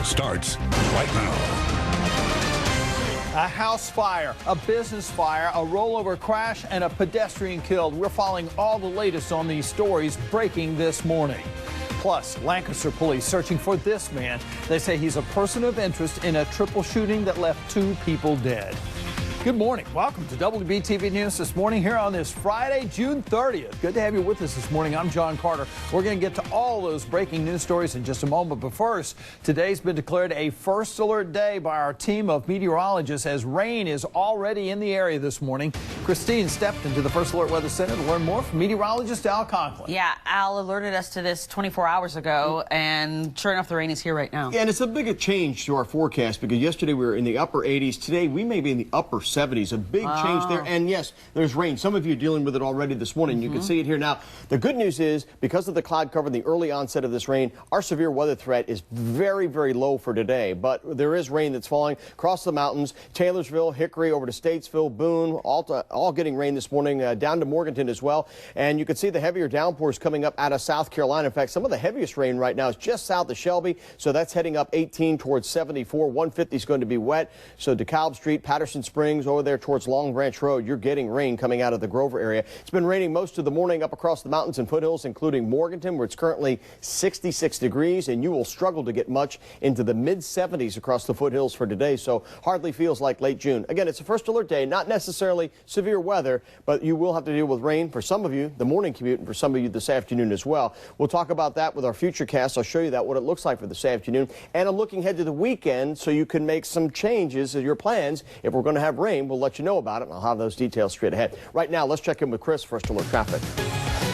starts right now. A house fire, a business fire, a rollover crash, and a pedestrian killed. We're following all the latest on these stories breaking this morning. Plus, Lancaster police searching for this man. They say he's a person of interest in a triple shooting that left 2 people dead. Good morning. Welcome to wbtv News this morning here on this Friday, June 30th. Good to have you with us this morning. I'm John Carter. We're going to get to all those breaking news stories in just a moment. But first, today's been declared a first alert day by our team of meteorologists as rain is already in the area this morning. Christine stepped into the First Alert Weather Center to learn more from meteorologist Al Conklin. Yeah, Al alerted us to this 24 hours ago, and sure enough, the rain is here right now. Yeah, and it's a big change to our forecast because yesterday we were in the upper 80s. Today we may be in the upper 70s. A big change there. And yes, there's rain. Some of you are dealing with it already this morning. You can see it here now. The good news is because of the cloud cover and the early onset of this rain, our severe weather threat is very, very low for today. But there is rain that's falling across the mountains. Taylorsville, Hickory, over to Statesville, Boone, all getting rain this morning, down to Morganton as well. And you can see the heavier downpours coming up out of South Carolina. In fact, some of the heaviest rain right now is just south of Shelby. So that's heading up 18 towards 74. 150 is going to be wet. So DeKalb Street, Patterson Springs, over there towards Long Branch Road, you're getting rain coming out of the Grover area. It's been raining most of the morning up across the mountains and foothills, including Morganton, where it's currently 66 degrees, and you will struggle to get much into the mid-70s across the foothills for today, so hardly feels like late June. Again, it's a first alert day, not necessarily severe weather, but you will have to deal with rain for some of you, the morning commute, and for some of you this afternoon as well. We'll talk about that with our future cast. I'll show you that, what it looks like for this afternoon, and I'm looking ahead to the weekend so you can make some changes in your plans. If we're going to have rain, we'll let you know about it, and I'll have those details straight ahead. Right now, let's check in with Chris, First Alert Traffic.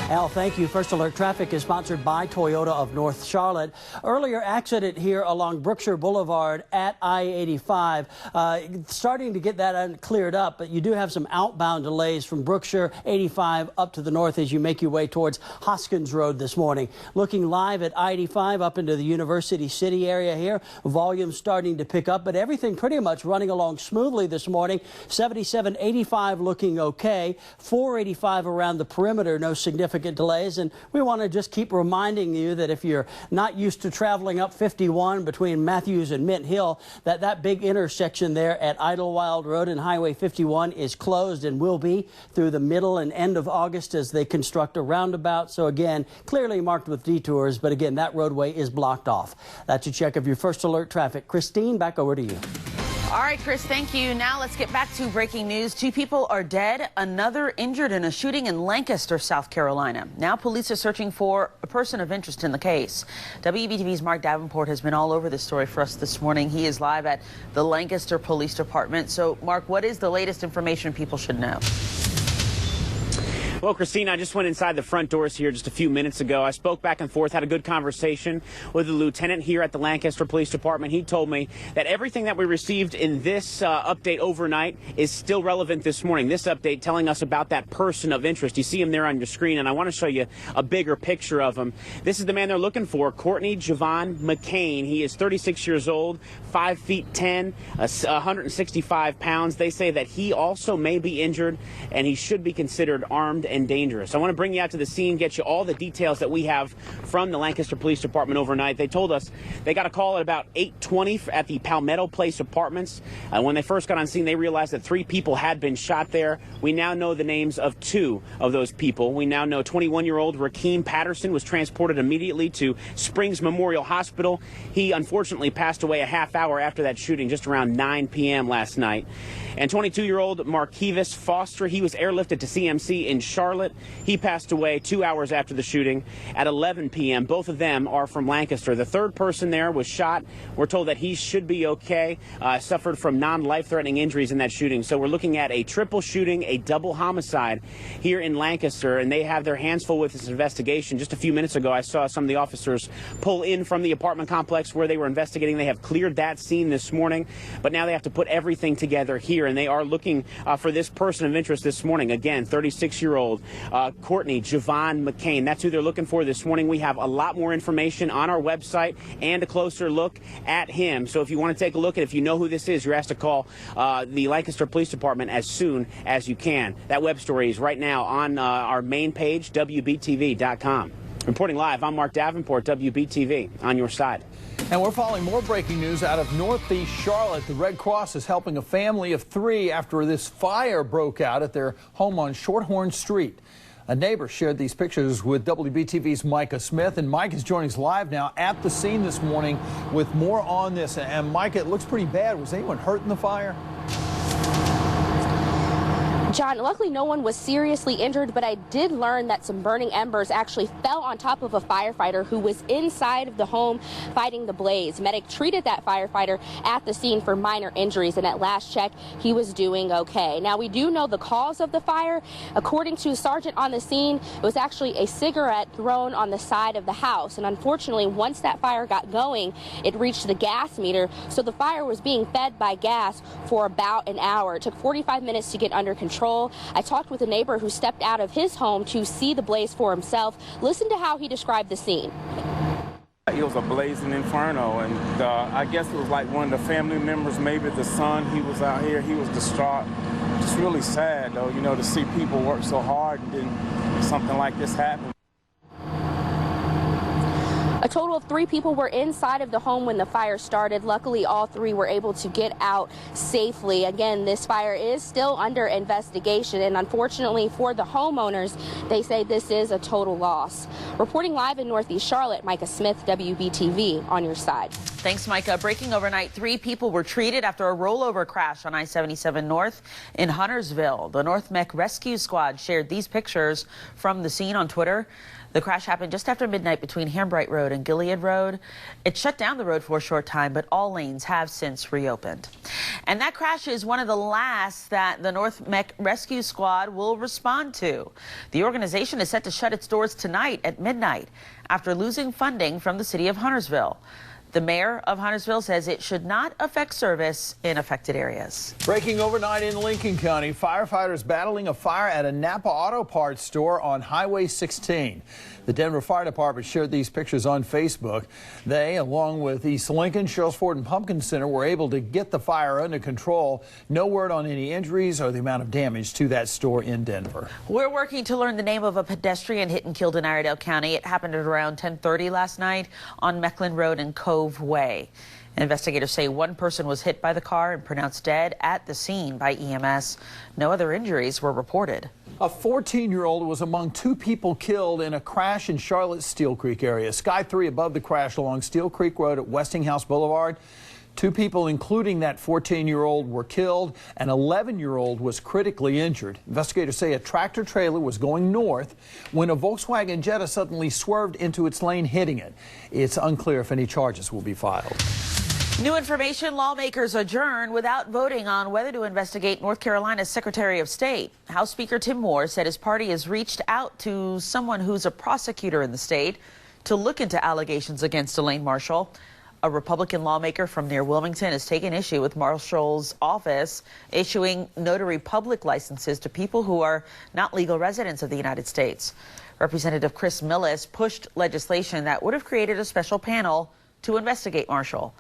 Al, thank you. First Alert Traffic is sponsored by Toyota of North Charlotte. Earlier accident here along Brookshire Boulevard at I-85. Starting to get that cleared up, but you do have some outbound delays from Brookshire 85 up to the north as you make your way towards Hoskins Road this morning. Looking live at I-85 up into the University City area here. Volume starting to pick up, but everything pretty much running along smoothly this morning. 77-85 looking okay. 485 around the perimeter, no significant delays, and we want to just keep reminding you that if you're not used to traveling up 51 between Matthews and Mint Hill, that big intersection there at Idlewild Road and Highway 51 is closed and will be through the middle and end of August as they construct a roundabout. So again, clearly marked with detours, but again, that roadway is blocked off. That's a check of your First Alert Traffic. Christine, back over to you. All right, Chris, thank you. Now let's get back to breaking news. 2 people are dead, another injured in a shooting in Lancaster, South Carolina. Now police are searching for a person of interest in the case. WBTV's Mark Davenport has been all over this story for us this morning. He is live at the Lancaster Police Department. So, Mark, what is the latest information people should know? Well, Christine, I just went inside the front doors here just a few minutes ago. I spoke back and forth, had a good conversation with the lieutenant here at the Lancaster Police Department. He told me that everything that we received in this update overnight is still relevant this morning. This update telling us about that person of interest. You see him there on your screen, and I want to show you a bigger picture of him. This is the man they're looking for, Courtney Javon McCain. He is 36 years old, 5'10", 165 pounds. They say that he also may be injured, and he should be considered armed and dangerous. I want to bring you out to the scene, get you all the details that we have from the Lancaster Police Department overnight. They told us they got a call at about 8:20 at the Palmetto Place Apartments. When they first got on scene, they realized that 3 people had been shot there. We now know the names of 2 of those people. We now know 21-year-old Rakeem Patterson was transported immediately to Springs Memorial Hospital. He unfortunately passed away a half hour after that shooting, just around 9 p.m. last night. And 22-year-old Markevis Foster, he was airlifted to CMC in Charlotte. He passed away 2 hours after the shooting at 11 p.m. Both of them are from Lancaster. The third person there was shot. We're told that he should be okay, suffered from non-life-threatening injuries in that shooting. So we're looking at a triple shooting, a double homicide here in Lancaster, and they have their hands full with this investigation. Just a few minutes ago, I saw some of the officers pull in from the apartment complex where they were investigating. They have cleared that scene this morning, but now they have to put everything together here, and they are looking for this person of interest this morning. Again, 36-year-old Courtney Javon McCain. That's who they're looking for this morning. We have a lot more information on our website and a closer look at him. So if you want to take a look at, if you know who this is, you're asked to call the Lancaster Police Department as soon as you can. That web story is right now on our main page, wbtv.com. Reporting live, I'm Mark Davenport, WBTV, on your side. And we're following more breaking news out of Northeast Charlotte. The Red Cross is helping a family of 3 after this fire broke out at their home on Shorthorn Street. A neighbor shared these pictures with WBTV's Micah Smith, and Mike is joining us live now at the scene this morning with more on this. And Micah, it looks pretty bad. Was anyone hurt in the fire? John, luckily no one was seriously injured, but I did learn that some burning embers actually fell on top of a firefighter who was inside of the home fighting the blaze. Medic treated that firefighter at the scene for minor injuries, and at last check, he was doing okay. Now, we do know the cause of the fire. According to a sergeant on the scene, it was actually a cigarette thrown on the side of the house, and unfortunately, once that fire got going, it reached the gas meter, so the fire was being fed by gas for about an hour. It took 45 minutes to get under control. I talked with a neighbor who stepped out of his home to see the blaze for himself. Listen to how he described the scene. It was a blazing inferno, and I guess it was like one of the family members, maybe the son, he was out here, he was distraught. It's really sad, though, you know, to see people work so hard and then something like this happen. A total of 3 people were inside of the home when the fire started. Luckily, all 3 were able to get out safely. Again, this fire is still under investigation, and unfortunately for the homeowners, they say this is a total loss. Reporting live in Northeast Charlotte, Micah Smith, WBTV, on your side. Thanks, Micah. Breaking overnight, 3 people were treated after a rollover crash on I-77 North in Huntersville. The North Mech Rescue Squad shared these pictures from the scene on Twitter. The crash happened just after midnight between Hambright Road and Gilead Road. It shut down the road for a short time, but all lanes have since reopened. And that crash is one of the last that the North Mech Rescue Squad will respond to. The organization is set to shut its doors tonight at midnight after losing funding from the city of Huntersville. The mayor of Huntersville says it should not affect service in affected areas. Breaking overnight in Lincoln County, firefighters battling a fire at a Napa Auto Parts store on Highway 16. The Denver Fire Department shared these pictures on Facebook. They, along with East Lincoln, Sherrills Ford, and Pumpkin Center, were able to get the fire under control. No word on any injuries or the amount of damage to that store in Denver. We're working to learn the name of a pedestrian hit and killed in Iredell County. It happened at around 10:30 last night on Mecklin Road and Cove Way. Investigators say one person was hit by the car and pronounced dead at the scene by EMS. No other injuries were reported. A 14-year-old was among 2 people killed in a crash in Charlotte's Steel Creek area. Sky 3 above the crash along Steel Creek Road at Westinghouse Boulevard. 2 people, including that 14-year-old, were killed. An 11-year-old was critically injured. Investigators say a tractor trailer was going north when a Volkswagen Jetta suddenly swerved into its lane, hitting it. It's unclear if any charges will be filed. New information: lawmakers adjourn without voting on whether to investigate North Carolina's Secretary of State. House Speaker Tim Moore said his party has reached out to someone who's a prosecutor in the state to look into allegations against Elaine Marshall. A Republican lawmaker from near Wilmington has taken issue with Marshall's office issuing notary public licenses to people who are not legal residents of the United States. Representative Chris Millis pushed legislation that would have created a special panel to investigate Marshall.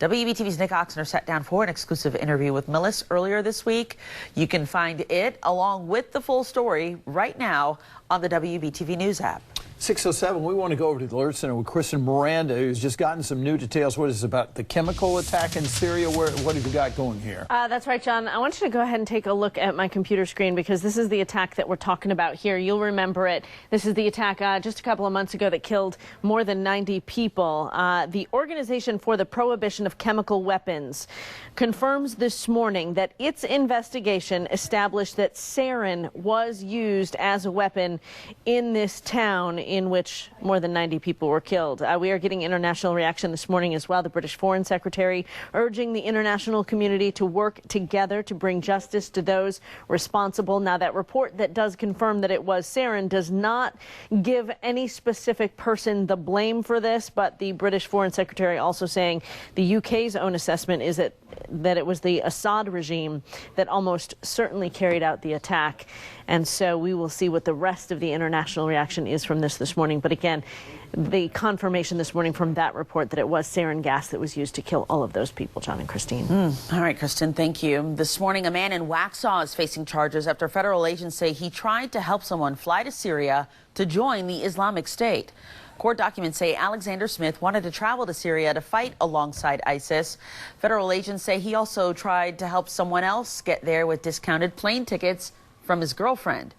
WBTV's Nick Oxner sat down for an exclusive interview with Millis earlier this week. You can find it along with the full story right now on the WBTV News app. 6:07, we want to go over to the Alert Center with Kristen Miranda, who's just gotten some new details. What is this about the chemical attack in Syria? What have you got going here? That's right, John. I want you to go ahead and take a look at my computer screen because this is the attack that we're talking about here. You'll remember it. This is the attack just a couple of months ago that killed more than 90 people. The Organization for the Prohibition of Chemical Weapons confirms this morning that its investigation established that sarin was used as a weapon in this town in which more than 90 people were killed. We are getting international reaction this morning as well. The British Foreign Secretary urging the international community to work together to bring justice to those responsible. Now, that report that does confirm that it was sarin does not give any specific person the blame for this, but the British Foreign Secretary also saying the UK's own assessment is that it was the Assad regime that almost certainly carried out the attack. And so we will see what the rest of the international reaction is from this morning. But again, the confirmation this morning from that report that it was sarin gas that was used to kill all of those people. John and Christine. All right, Kristen, thank you. This morning, a man in Waxhaw is facing charges after federal agents say he tried to help someone fly to Syria to join the Islamic State. Court documents say Alexander Smith wanted to travel to Syria to fight alongside ISIS. Federal agents say he also tried to help someone else get there with discounted plane tickets from his girlfriend.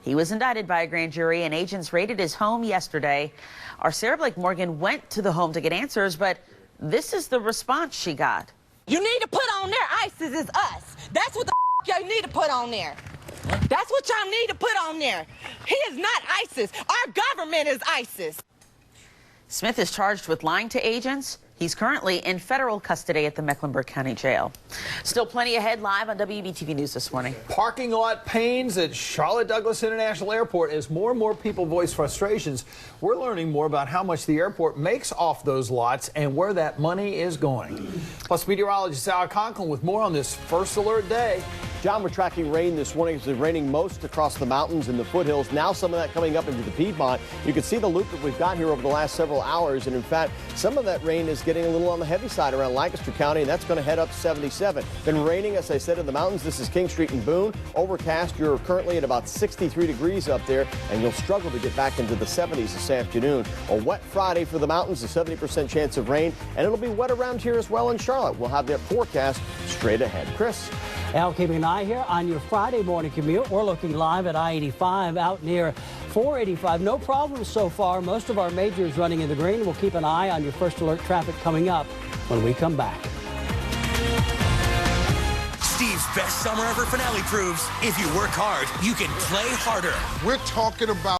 He was indicted by a grand jury, and agents raided his home yesterday. Our Sarah Blake Morgan went to the home to get answers, but this is the response she got. You need to put on there ISIS is us. That's what the y'all need to put on there. That's what y'all need to put on there. He is not ISIS. Our government is ISIS. Smith is charged with lying to agents. He's currently in federal custody at the Mecklenburg County Jail. Still plenty ahead live on WBTV News this morning. Parking lot pains at Charlotte Douglas International Airport as more and more people voice frustrations. We're learning more about how much the airport makes off those lots and where that money is going. Plus, meteorologist Sarah Conklin with more on this first alert day. John, we're tracking rain this morning. It's raining most across the mountains and the foothills. Now some of that coming up into the Piedmont. You can see the loop that we've got here over the last several hours. And in fact, some of that rain is getting a little on the heavy side around Lancaster County, and that's going to head up to 77. Been raining, as I said, in the mountains. This is King Street and Boone. Overcast. You're currently at about 63 degrees up there, and you'll struggle to get back into the 70s this afternoon. A wet Friday for the mountains, a 70% chance of rain, and it'll be wet around here as well in Charlotte. We'll have that forecast straight ahead. Chris? Now, keeping an eye here on your Friday morning commute. We're looking live at I-85 out near 485. No problems so far. Most of our majors running in the green. We'll keep an eye on your first alert traffic coming up when we come back. Steve's best summer ever finale proves if you work hard, you can play harder. We're talking about